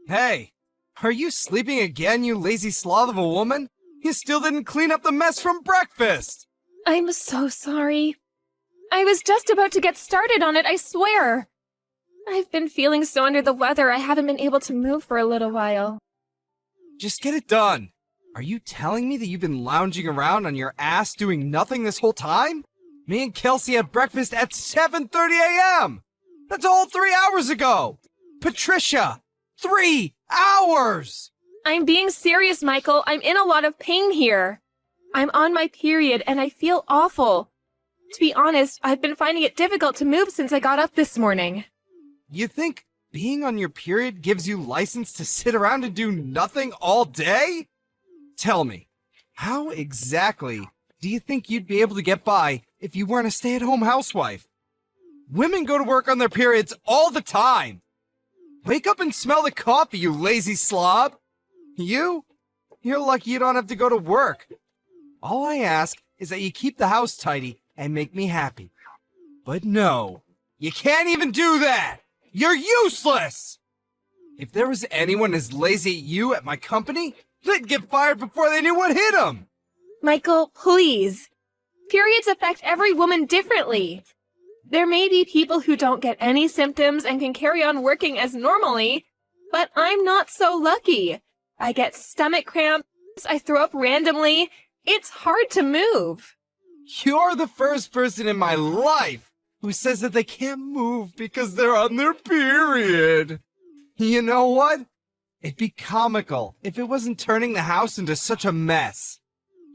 Hey, are you sleeping again, you lazy sloth of a woman? You still didn't clean up the mess from breakfast! I'm so sorry. I was just about to get started on it, I swear. I've been feeling so under the weather I haven't been able to move for a little while. Just get it done. Are you telling me that you've been lounging around on your ass doing nothing this whole time? Me and Kelsey had breakfast at 7:30 a.m. That's all 3 hours ago. Patricia, 3 hours! I'm being serious, Michael. I'm in a lot of pain here. I'm on my period and I feel awful. To be honest, I've been finding it difficult to move since I got up this morning. You think being on your period gives you license to sit around and do nothing all day? Tell me, how exactly do you think you'd be able to get by if you weren't a stay-at-home housewife? Women go to work on their periods all the time. Wake up and smell the coffee, you lazy slob. You're lucky you don't have to go to work. All I ask is that you keep the house tidy and make me happy. But no, you can't even do that! You're useless! If there was anyone as lazy as you at my company, they'd get fired before they knew what hit them! Michael, please. Periods affect every woman differently. There may be people who don't get any symptoms and can carry on working as normally, but I'm not so lucky. I get stomach cramps, I throw up randomly. It's hard to move. You're the first person in my life who says that they can't move because they're on their period. You know what? It'd be comical if it wasn't turning the house into such a mess.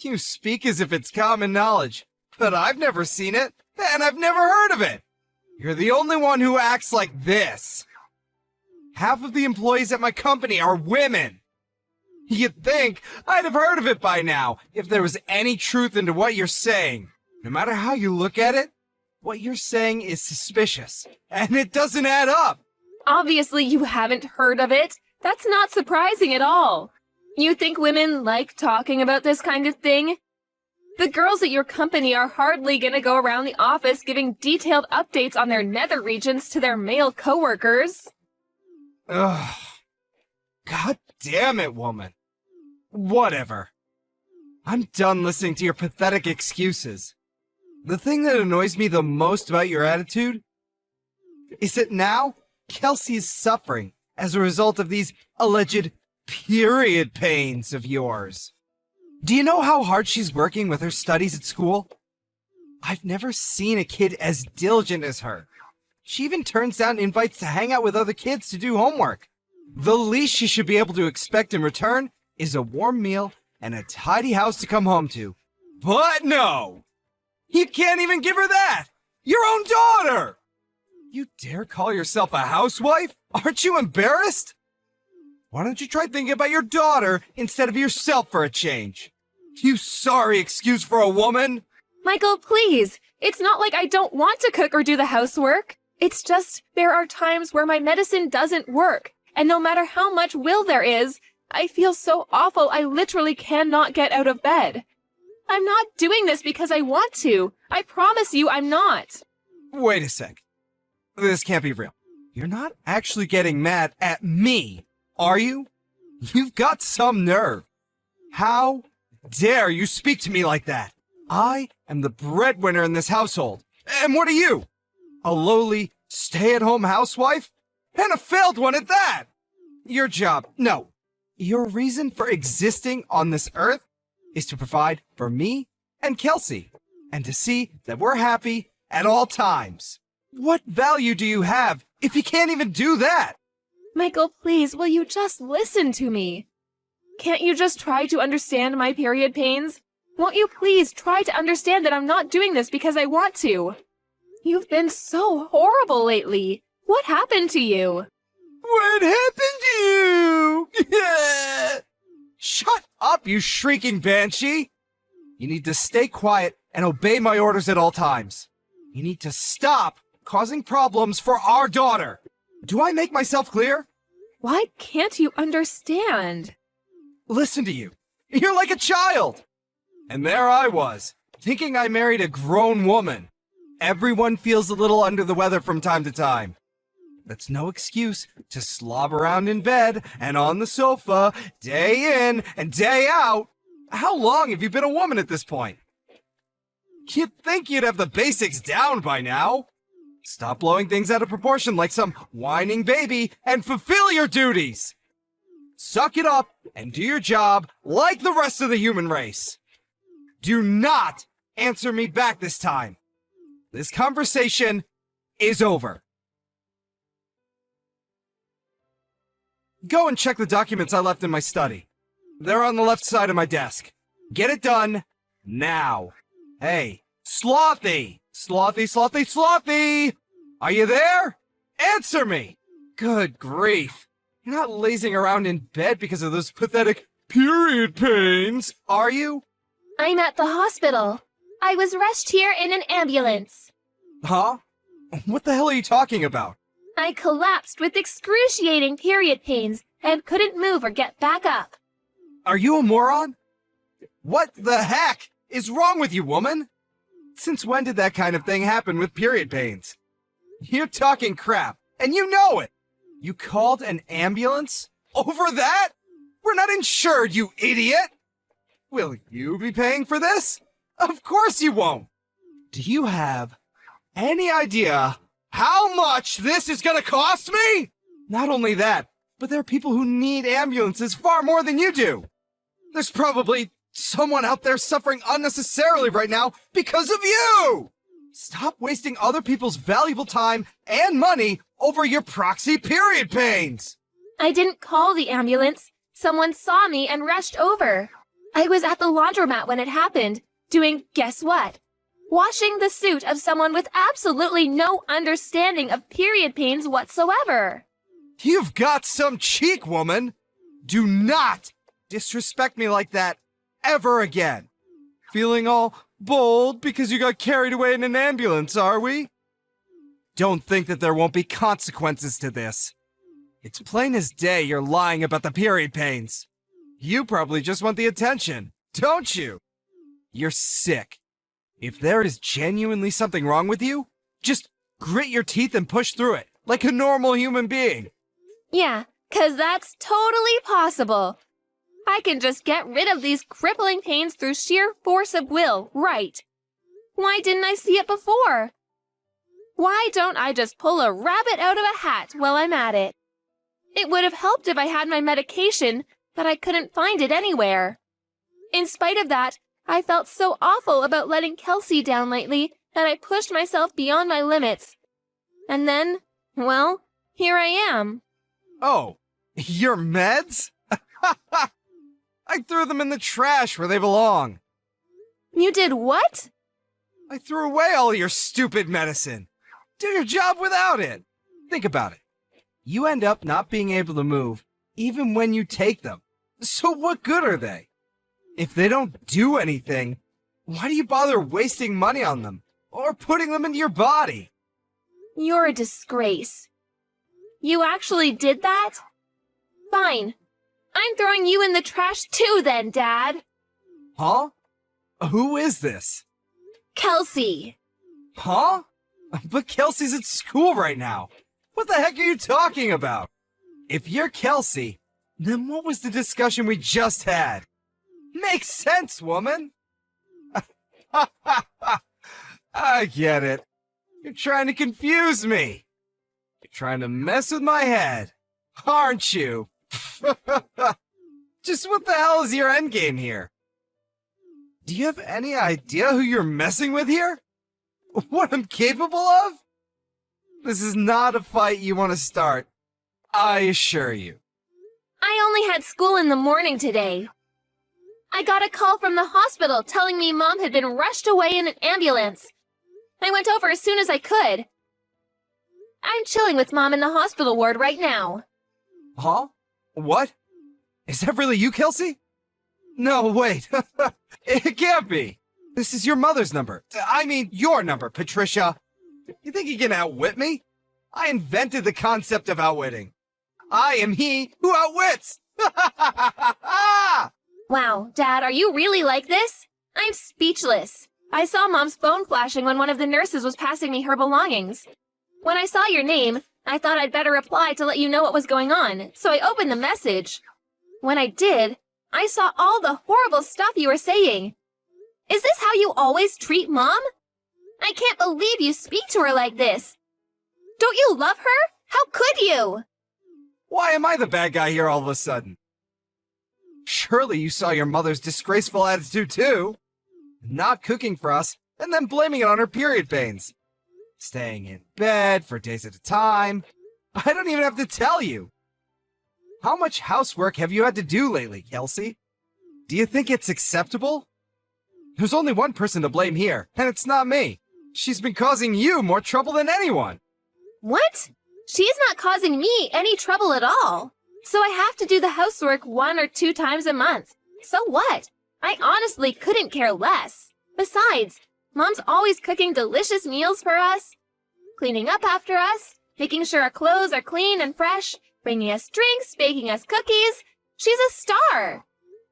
You speak as if it's common knowledge, but I've never seen it, and I've never heard of it. You're the only one who acts like this. Half of the employees at my company are women. You'd think I'd have heard of it by now if there was any truth into what you're saying. No matter how you look at it, what you're saying is suspicious, and it doesn't add up. Obviously, you haven't heard of it. That's not surprising at all. You think women like talking about this kind of thing? The girls at your company are hardly gonna go around the office giving detailed updates on their nether regions to their male coworkers. Ugh. God damn it, woman. Whatever. I'm done listening to your pathetic excuses. The thing that annoys me the most about your attitude is that now Kelsey is suffering as a result of these alleged period pains of yours. Do you know how hard she's working with her studies at school? I've never seen a kid as diligent as her. She even turns down invites to hang out with other kids to do homework. The least she should be able to expect in return is a warm meal and a tidy house to come home to. But no! You can't even give her that! Your own daughter! You dare call yourself a housewife? Aren't you embarrassed? Why don't you try thinking about your daughter instead of yourself for a change? You sorry excuse for a woman? Michael, please. It's not like I don't want to cook or do the housework. It's just there are times where my medicine doesn't work. And no matter how much will there is, I feel so awful I literally cannot get out of bed. I'm not doing this because I want to. I promise you I'm not. Wait a sec. This can't be real. You're not actually getting mad at me, are you? You've got some nerve. How dare you speak to me like that? I am the breadwinner in this household. And what are you? A lowly, stay-at-home housewife? And a failed one at that! Your job, no. Your reason for existing on this earth is to provide for me and Kelsey, and to see that we're happy at all times. What value do you have if you can't even do that? Michael, please, will you just listen to me? Can't you just try to understand my period pains? Won't you please try to understand that I'm not doing this because I want to? You've been so horrible lately. What happened to you? What happened to you? Shut up, you shrieking banshee! You need to stay quiet and obey my orders at all times. You need to stop causing problems for our daughter. Do I make myself clear? Why can't you understand? Listen to you. You're like a child. And there I was, thinking I married a grown woman. Everyone feels a little under the weather from time to time. That's no excuse to slob around in bed and on the sofa, day in and day out. How long have you been a woman at this point? You'd think you'd have the basics down by now. Stop blowing things out of proportion like some whining baby and fulfill your duties. Suck it up and do your job like the rest of the human race. Do not answer me back this time. This conversation is over. Go and check the documents I left in my study. They're on the left side of my desk. Get it done now. Hey, Slothy! Slothy, Slothy, Slothy! Are you there? Answer me! Good grief. You're not lazing around in bed because of those pathetic period pains, are you? I'm at the hospital. I was rushed here in an ambulance. Huh? What the hell are you talking about? I collapsed with excruciating period pains and couldn't move or get back up. Are you a moron? What the heck is wrong with you, woman? Since when did that kind of thing happen with period pains? You're talking crap, and you know it! You called an ambulance? Over that? We're not insured, you idiot! Will you be paying for this? Of course you won't! Do you have any idea how much this is gonna cost me? Not only that, but there are people who need ambulances far more than you do. There's probably someone out there suffering unnecessarily right now because of you! Stop wasting other people's valuable time and money over your proxy period pains! I didn't call the ambulance. Someone saw me and rushed over. I was at the laundromat when it happened, doing guess what? Washing the suit of someone with absolutely no understanding of period pains whatsoever. You've got some cheek, woman! Do not disrespect me like that ever again. Feeling all bold because you got carried away in an ambulance, are we? Don't think that there won't be consequences to this. It's plain as day you're lying about the period pains. You probably just want the attention, don't you? You're sick. If there is genuinely something wrong with you, just grit your teeth and push through it, like a normal human being. Yeah, 'cause that's totally possible. I can just get rid of these crippling pains through sheer force of will, right? Why didn't I see it before? Why don't I just pull a rabbit out of a hat while I'm at it? It would have helped if I had my medication, but I couldn't find it anywhere. In spite of that, I felt so awful about letting Kelsey down lately that I pushed myself beyond my limits. And then, well, here I am. Oh, your meds? I threw them in the trash where they belong. You did what? I threw away all your stupid medicine. Do your job without it. Think about it. You end up not being able to move, even when you take them. So what good are they? If they don't do anything, why do you bother wasting money on them? Or putting them into your body? You're a disgrace. You actually did that? Fine. I'm throwing you in the trash too then, Dad. Huh? Who is this? Kelsey. Huh? But Kelsey's at school right now. What the heck are you talking about? If you're Kelsey, then what was the discussion we just had? Makes sense, woman. I get it. You're trying to confuse me. You're trying to mess with my head, aren't you? Just what the hell is your endgame here? Do you have any idea who you're messing with here? What I'm capable of? This is not a fight you want to start, I assure you. I only had school in the morning today. I got a call from the hospital telling me Mom had been rushed away in an ambulance. I went over as soon as I could. I'm chilling with Mom in the hospital ward right now. Huh? What? Is that really you, Kelsey? No, wait. It can't be. This is your mother's number. I mean, your number, Patricia. You think you can outwit me? I invented the concept of outwitting. I am he who outwits! Wow, Dad, are you really like this? I'm speechless. I saw Mom's phone flashing when one of the nurses was passing me her belongings. When I saw your name, I thought I'd better reply to let you know what was going on, so I opened the message. When I did, I saw all the horrible stuff you were saying. Is this how you always treat Mom? I can't believe you speak to her like this. Don't you love her? How could you? Why am I the bad guy here all of a sudden? Surely you saw your mother's disgraceful attitude too. Not cooking for us, and then blaming it on her period pains. Staying in bed for days at a time. I don't even have to tell you. How much housework have you had to do lately, Kelsey? Do you think it's acceptable? There's only one person to blame here, and it's not me. She's been causing you more trouble than anyone. What? She's not causing me any trouble at all. So I have to do the housework 1 or 2 times a month. So what? I honestly couldn't care less. Besides, Mom's always cooking delicious meals for us, cleaning up after us, making sure our clothes are clean and fresh, bringing us drinks, baking us cookies. She's a star.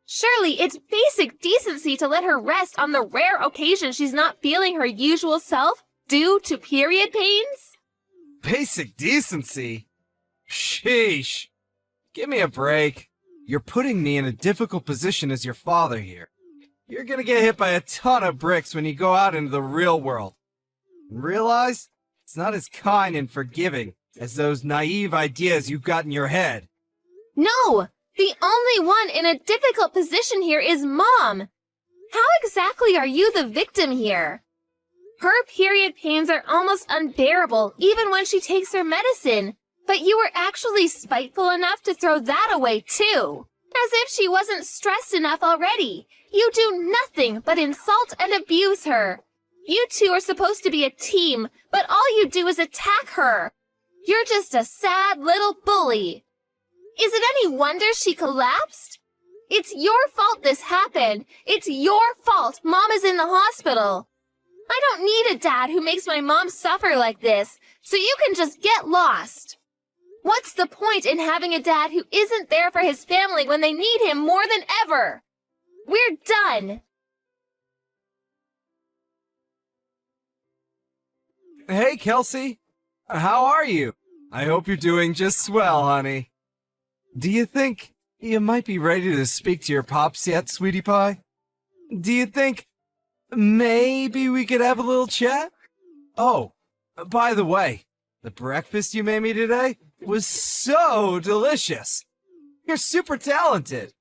Surely it's basic decency to let her rest on the rare occasion she's not feeling her usual self due to period pains? Basic decency? Sheesh. Give me a break. You're putting me in a difficult position as your father here. You're gonna get hit by a ton of bricks when you go out into the real world. Realize it's not as kind and forgiving as those naive ideas you've got in your head. No! The only one in a difficult position here is Mom. How exactly are you the victim here? Her period pains are almost unbearable even when she takes her medicine. But you were actually spiteful enough to throw that away too. As if she wasn't stressed enough already. You do nothing but insult and abuse her. You two are supposed to be a team, but all you do is attack her. You're just a sad little bully. Is it any wonder she collapsed? It's your fault this happened. It's your fault Mom is in the hospital. I don't need a dad who makes my mom suffer like this, so you can just get lost. What's the point in having a dad who isn't there for his family when they need him more than ever? We're done. Hey, Kelsey. How are you? I hope you're doing just swell, honey. Do you think you might be ready to speak to your pops yet, sweetie pie? Do you think maybe we could have a little chat? Oh, by the way, the breakfast you made me today was so delicious. You're super talented.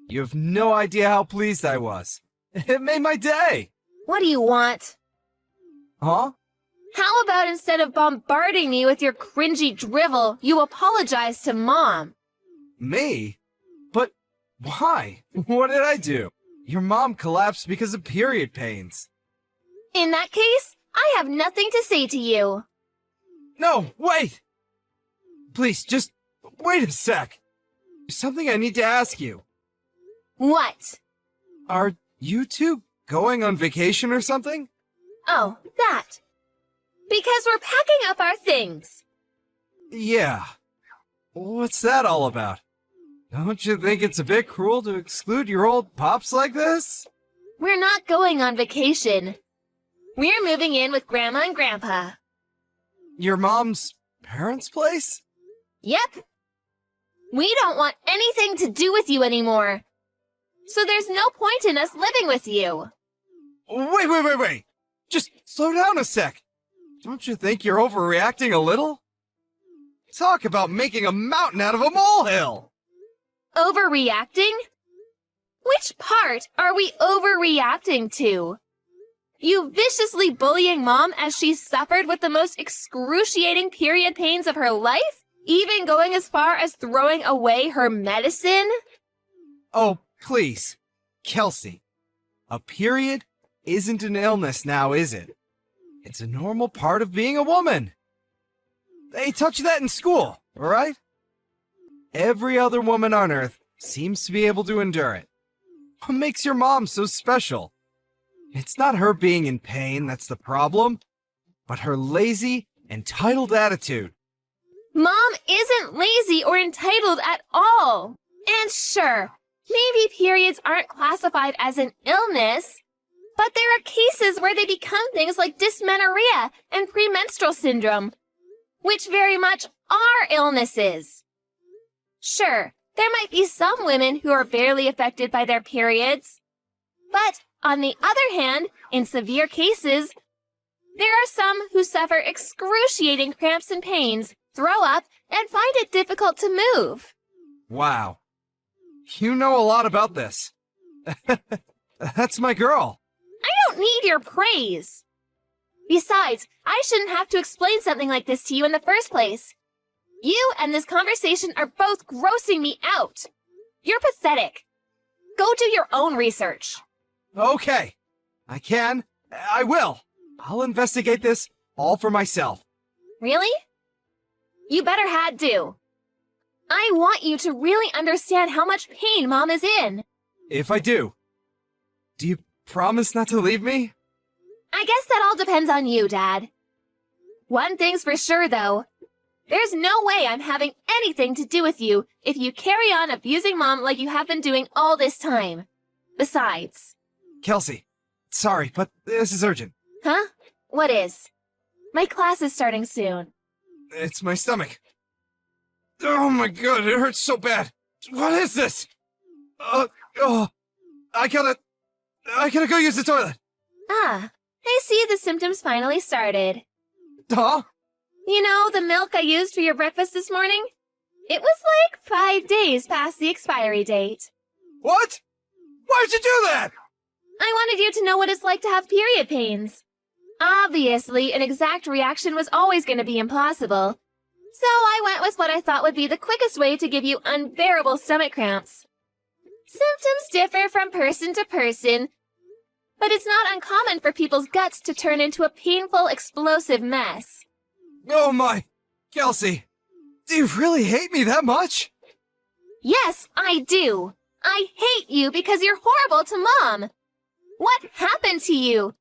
You have no idea how pleased I was. It made my day. What do you want? Huh? How about instead of bombarding me with your cringy drivel, you apologize to Mom? Me? But why? What did I do? Your mom collapsed because of period pains. In that case, I have nothing to say to you. No, wait! Please, just wait a sec. There's something I need to ask you. What? Are you two going on vacation or something? Oh, that. Because we're packing up our things. Yeah. What's that all about? Don't you think it's a bit cruel to exclude your old pops like this? We're not going on vacation. We're moving in with Grandma and Grandpa. Your mom's parents' place? Yep. We don't want anything to do with you anymore. So there's no point in us living with you. Wait. Just slow down a sec. Don't you think you're overreacting a little? Talk about making a mountain out of a molehill! Overreacting? Which part are we overreacting to? You viciously bullying Mom as she suffered with the most excruciating period pains of her life? Even going as far as throwing away her medicine? Oh, please. Kelsey, a period isn't an illness now, is it? It's a normal part of being a woman. They taught you that in school, all right? Every other woman on Earth seems to be able to endure it. What makes your mom so special? It's not her being in pain that's the problem, but her lazy, entitled attitude. Mom isn't lazy or entitled at all. And sure, maybe periods aren't classified as an illness, but there are cases where they become things like dysmenorrhea and premenstrual syndrome. which very much are illnesses. Sure, there might be some women who are barely affected by their periods. But, on the other hand, in severe cases, there are some who suffer excruciating cramps and pains, throw up, and find it difficult to move. Wow. You know a lot about this. That's my girl. I don't need your praise. Besides, I shouldn't have to explain something like this to you in the first place. You and this conversation are both grossing me out. You're pathetic. Go do your own research. Okay. I will. I'll investigate this all for myself. Really? You better had do. I want you to really understand how much pain Mom is in. If I do you promise not to leave me? I guess that all depends on you, Dad. One thing's for sure, though. There's no way I'm having anything to do with you if you carry on abusing Mom like you have been doing all this time. Besides... Kelsey, sorry, but this is urgent. Huh? What is? My class is starting soon. It's my stomach. Oh my god, it hurts so bad. What is this? I gotta go use the toilet. Ah, I see the symptoms finally started. Huh? You know, the milk I used for your breakfast this morning? It was like 5 days past the expiry date. What? Why'd you do that? I wanted you to know what it's like to have period pains. Obviously, an exact reaction was always going to be impossible. So I went with what I thought would be the quickest way to give you unbearable stomach cramps. Symptoms differ from person to person, but it's not uncommon for people's guts to turn into a painful, explosive mess. Oh my... Kelsey, do you really hate me that much? Yes, I do. I hate you because you're horrible to Mom. What happened to you?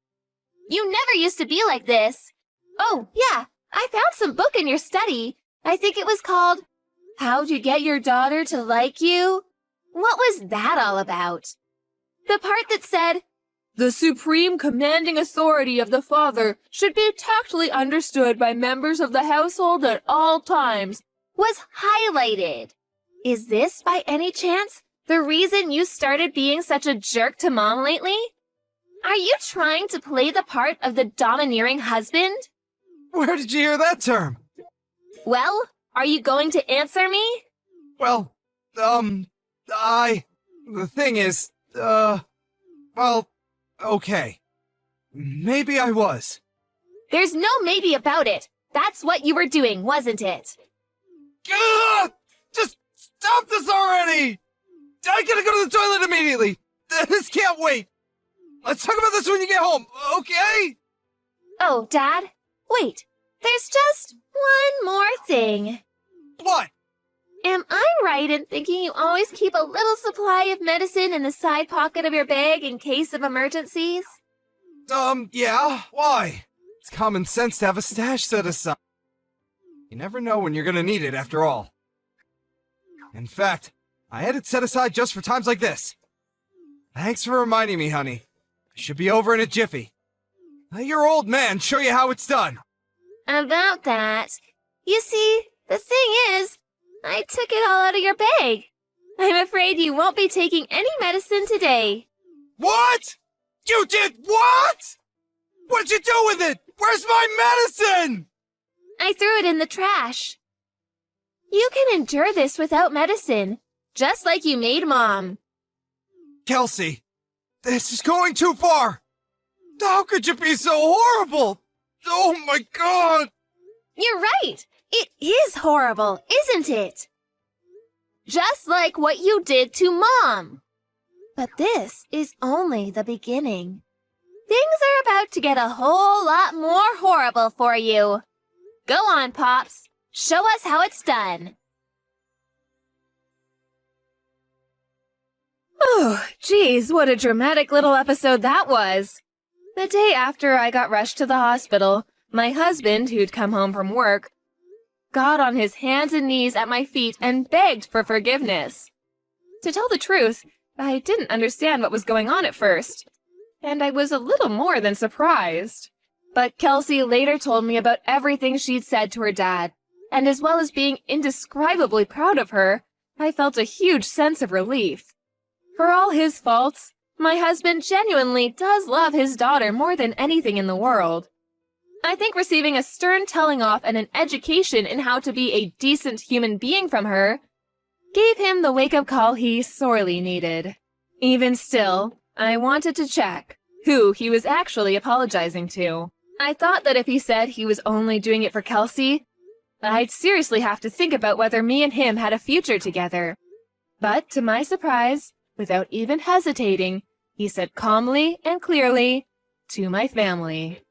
You never used to be like this. Oh, yeah, I found some book in your study. I think it was called How to Get Your Daughter to Like You. What was that all about? The part that said, the supreme commanding authority of the father should be tactfully understood by members of the household at all times, was highlighted. Is this, by any chance, the reason you started being such a jerk to Mom lately? Are you trying to play the part of the domineering husband? Where did you hear that term? Well, are you going to answer me? Well, the thing is, well, okay. Maybe I was. There's no maybe about it. That's what you were doing, wasn't it? Ugh! Just stop this already! I gotta go to the toilet immediately! This can't wait! Let's talk about this when you get home, okay? Oh, Dad, wait. There's just one more thing. What? Am I right in thinking you always keep a little supply of medicine in the side pocket of your bag in case of emergencies? Yeah, why? It's common sense to have a stash set aside. You never know when you're gonna need it, after all. In fact, I had it set aside just for times like this. Thanks for reminding me, honey. I should be over in a jiffy. Let your old man show you how it's done. About that, you see, the thing is, I took it all out of your bag. I'm afraid you won't be taking any medicine today. What? You did what? What'd you do with it? Where's my medicine? I threw it in the trash. You can endure this without medicine, just like you made Mom. Kelsey, this is going too far. How could you be so horrible? Oh my god! You're right. It is horrible, isn't it? Just like what you did to Mom. But this is only the beginning. Things are about to get a whole lot more horrible for you. Go on, Pops. Show us how it's done. Oh, geez, what a dramatic little episode that was. The day after I got rushed to the hospital, my husband, who'd come home from work, got on his hands and knees at my feet and begged for forgiveness. To tell the truth, I didn't understand what was going on at first, and I was a little more than surprised. But Kelsey later told me about everything she'd said to her dad, and as well as being indescribably proud of her, I felt a huge sense of relief. For all his faults, my husband genuinely does love his daughter more than anything in the world. I think receiving a stern telling off and an education in how to be a decent human being from her gave him the wake-up call he sorely needed. Even still, I wanted to check who he was actually apologizing to. I thought that if he said he was only doing it for Kelsey, I'd seriously have to think about whether me and him had a future together. But to my surprise, without even hesitating, he said calmly and clearly, "To my family."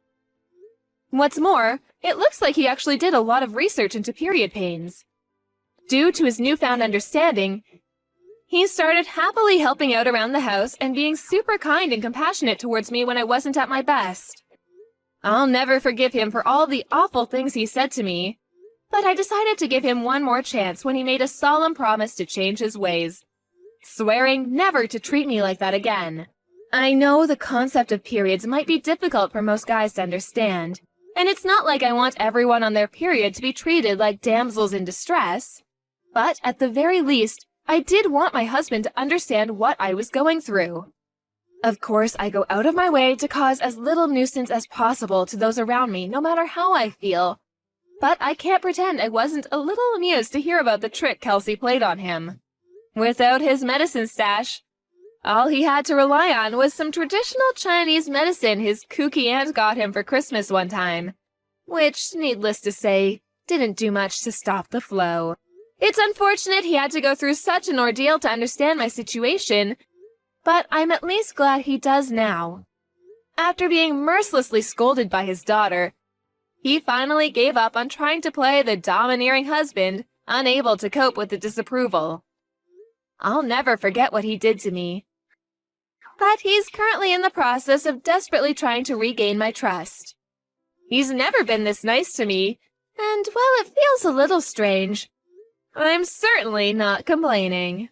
What's more, it looks like he actually did a lot of research into period pains. Due to his newfound understanding, he started happily helping out around the house and being super kind and compassionate towards me when I wasn't at my best. I'll never forgive him for all the awful things he said to me, but I decided to give him one more chance when he made a solemn promise to change his ways, swearing never to treat me like that again. I know the concept of periods might be difficult for most guys to understand, and it's not like I want everyone on their period to be treated like damsels in distress, but at the very least, I did want my husband to understand what I was going through. Of course, I go out of my way to cause as little nuisance as possible to those around me, no matter how I feel. But I can't pretend I wasn't a little amused to hear about the trick Kelsey played on him. Without his medicine stash, all he had to rely on was some traditional Chinese medicine his kooky aunt got him for Christmas one time, which, needless to say, didn't do much to stop the flow. It's unfortunate he had to go through such an ordeal to understand my situation, but I'm at least glad he does now. After being mercilessly scolded by his daughter, he finally gave up on trying to play the domineering husband, unable to cope with the disapproval. I'll never forget what he did to me. But he's currently in the process of desperately trying to regain my trust. He's never been this nice to me, and while it feels a little strange, I'm certainly not complaining.